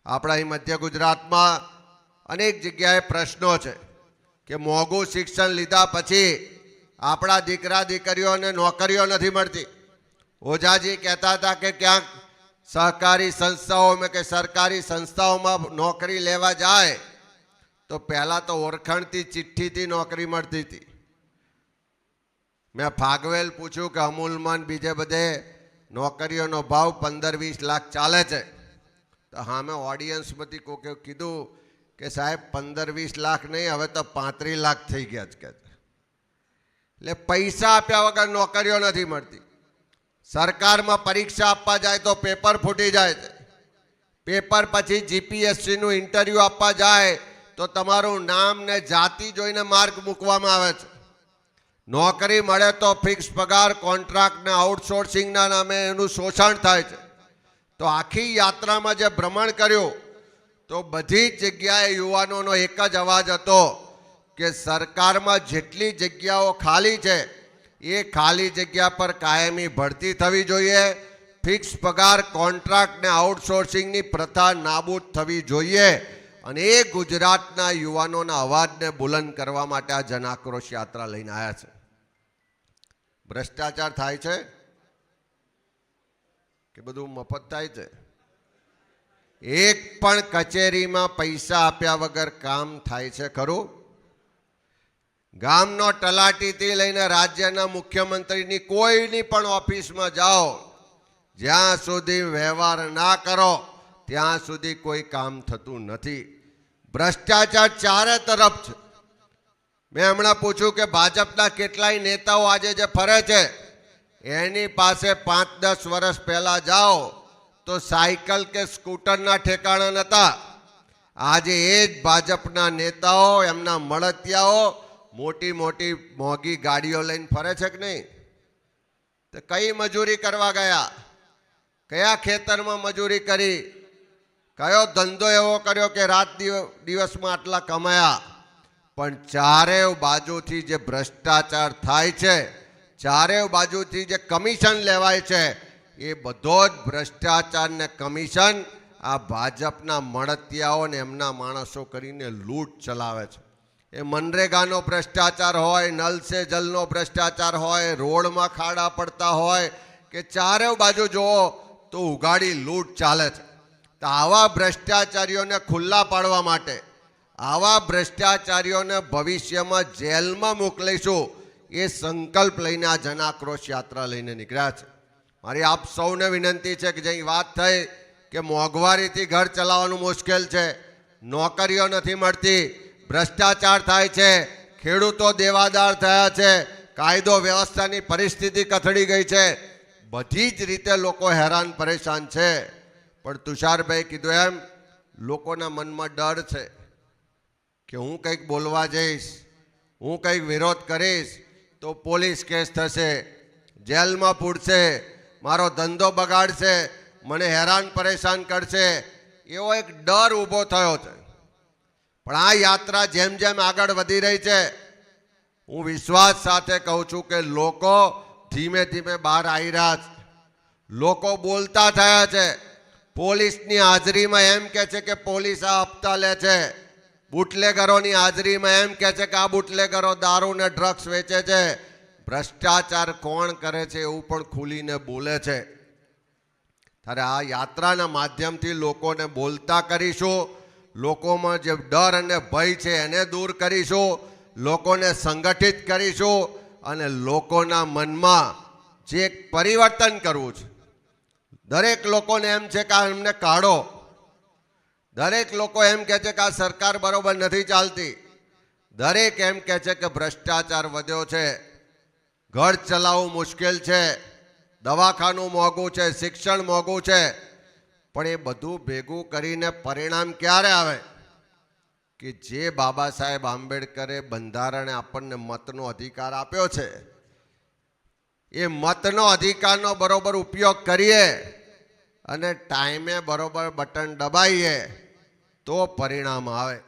આપણા અહીં મધ્ય ગુજરાતમાં અનેક જગ્યાએ પ્રશ્નો છે કે મોંઘું શિક્ષણ લીધા પછી આપણા દીકરા દીકરીઓને નોકરીઓ નથી મળતી. ઓઝાજી કહેતા હતા કે ક્યાંક સહકારી સંસ્થાઓમાં કે સરકારી સંસ્થાઓમાં નોકરી લેવા જાય તો પહેલાં તો ઓળખાણથી ચિઠ્ઠીથી નોકરી મળતી હતી. મેં ફાગવેલ પૂછ્યું કે અમૂલમાં બીજે બધે નોકરીઓનો ભાવ 15-20 લાખ ચાલે છે. તો હા, મેં ઓડિયન્સમાંથી કોકે કીધું કે સાહેબ 15-20 લાખ નહીં, હવે તો 35 લાખ થઈ ગયા છે. એટલે પૈસા આપ્યા વગર નોકરીઓ નથી મળતી. સરકારમાં પરીક્ષા આપવા જાય તો પેપર ફૂટી જાય છે. પેપર પછી જીપીએસસીનું ઇન્ટરવ્યૂ આપવા જાય તો તમારું નામ ને જાતિ જોઈને માર્ક મૂકવામાં આવે છે. નોકરી મળે તો ફિક્સ પગાર, કોન્ટ્રાક્ટ ને આઉટસોર્સિંગના નામે એનું શોષણ થાય છે. તો આખી યાત્રામાં જે ભ્રમણ કર્યું તો બધી જ જગ્યાએ યુવાનોનો એક જ અવાજ હતો કે સરકારમાં જેટલી જગ્યાઓ ખાલી છે એ ખાલી જગ્યા પર કાયમી ભરતી થવી જોઈએ. ફિક્સ પગાર, કોન્ટ્રાક્ટ ને આઉટસોર્સિંગની પ્રથા નાબૂદ થવી જોઈએ. અને એ ગુજરાતના યુવાનોના અવાજને બુલંદ કરવા માટે આ જન આક્રોશ યાત્રા લઈને આવ્યા છે. ભ્રષ્ટાચાર થાય છે કે બધું મફત થાય છે? એક પણ કચેરીમાં પૈસા આપ્યા વગર કામ થાય છે ખરું? ગામનો તલાટીથી લઈને રાજ્યના મુખ્યમંત્રીની કોઈની પણ ઓફિસમાં જાઓ, જ્યાં સુધી વ્યવહાર ના કરો ત્યાં સુધી કોઈ કામ થતું નથી. ભ્રષ્ટાચાર ચારે તરફ છે. મેં હમણાં પૂછ્યું કે ભાજપના કેટલાય નેતાઓ આજે જે ફરે છે એની પાસે 5-10 વર્ષ પહેલા જાઓ તો સાયકલ કે સ્કૂટરના ઠેકાણા નહોતા. આજે એ જ ભાજપના નેતાઓ, એમના મળતિયાઓ મોટી મોટી મોંઘી ગાડીઓ લઈને ફરે છે કે નહીં? તો કઈ મજૂરી કરવા ગયા? કયા ખેતરમાં મજૂરી કરી? કયો ધંધો એવો કર્યો કે રાત દિવસમાં આટલા કમાયા? પણ ચારે બાજુથી જે ભ્રષ્ટાચાર થાય છે, ચારે બાજુથી જે કમિશન લેવાય છે, એ બધો જ ભ્રષ્ટાચાર ને કમિશન આ ભાજપના મળતિયાઓ ને એમના માણસો કરીને લૂંટ ચલાવે છે. એ મનરેગાનો ભ્રષ્ટાચાર હોય, નલ સે જલનો ભ્રષ્ટાચાર હોય, રોડમાં ખાડા પડતા હોય કે ચારે બાજુ જુઓ તો ઉઘાડી લૂંટ ચાલે છે. તો આવા ભ્રષ્ટાચારીઓને ખુલ્લા પાડવા માટે, આવા ભ્રષ્ટાચારીઓને ભવિષ્યમાં જેલમાં મોકલીશું એ સંકલ્પ લઈને આ જન આક્રોશ યાત્રા લઈને નીકળ્યા છે. મારી આપ સૌને વિનંતી છે કે જે વાત થઈ કે મોંઘવારીથી ઘર ચલાવવાનું મુશ્કેલ છે, નોકરીઓ નથી મળતી, ભ્રષ્ટાચાર થાય છે, ખેડૂતો દેવાદાર થયા છે, કાયદો વ્યવસ્થાની પરિસ્થિતિ કથળી ગઈ છે, બધી જ રીતે લોકો હેરાન પરેશાન છે. પણ તુષારભાઈ કીધું એમ લોકોના મનમાં ડર છે કે હું કંઈક બોલવા જઈશ, હું કંઈક વિરોધ કરીશ તો પોલીસ કેસ થશે, જેલમાં પૂરશે, મારો ધંધો બગાડશે, મને હેરાન પરેશાન કરશે, એવો એક ડર ઊભો થયો છે. પણ આ યાત્રા જેમ જેમ આગળ વધી રહી છે, હું વિશ્વાસ સાથે કહું છું કે લોકો ધીમે ધીમે બહાર આવી રહ્યા છે. લોકો બોલતા થયા છે. પોલીસની હાજરીમાં એમ કહે છે કે પોલીસ આ હપ્તા લે છે. બુટલેગરોની હાજરીમાં એમ કહે છે કે આ બુટલેગરો દારૂ ને ડ્રગ્સ વેચે છે. ભ્રષ્ટાચાર કોણ કરે છે એવું પણ ખુલીને બોલે છે. ત્યારે આ યાત્રાના માધ્યમથી લોકોને બોલતા કરીશું, લોકોમાં જે ડર અને ભય છે એને દૂર કરીશું, લોકોને સંગઠિત કરીશું અને લોકોના મનમાં જે એક પરિવર્તન કરવું છે. દરેક લોકોને એમ છે કે આ એમને કાઢો. દરેક લોકો એમ કહે છે કે આ સરકાર બરોબર નથી ચાલતી. દરેક એમ કહે છે કે ભ્રષ્ટાચાર વધ્યો છે, ઘર ચલાવવું મુશ્કેલ છે, દવાખાનું મોંઘું છે, શિક્ષણ મોંઘું છે. પણ એ બધું ભેગું કરીને પરિણામ ક્યારે આવે કે જે બાબા સાહેબ આંબેડકરે બંધારણે આપણને મતનો અધિકાર આપ્યો છે, એ મતનો અધિકારનો બરોબર ઉપયોગ કરીએ અને ટાઈમે બરોબર બટન દબાઈએ તો પરિણામ આવે.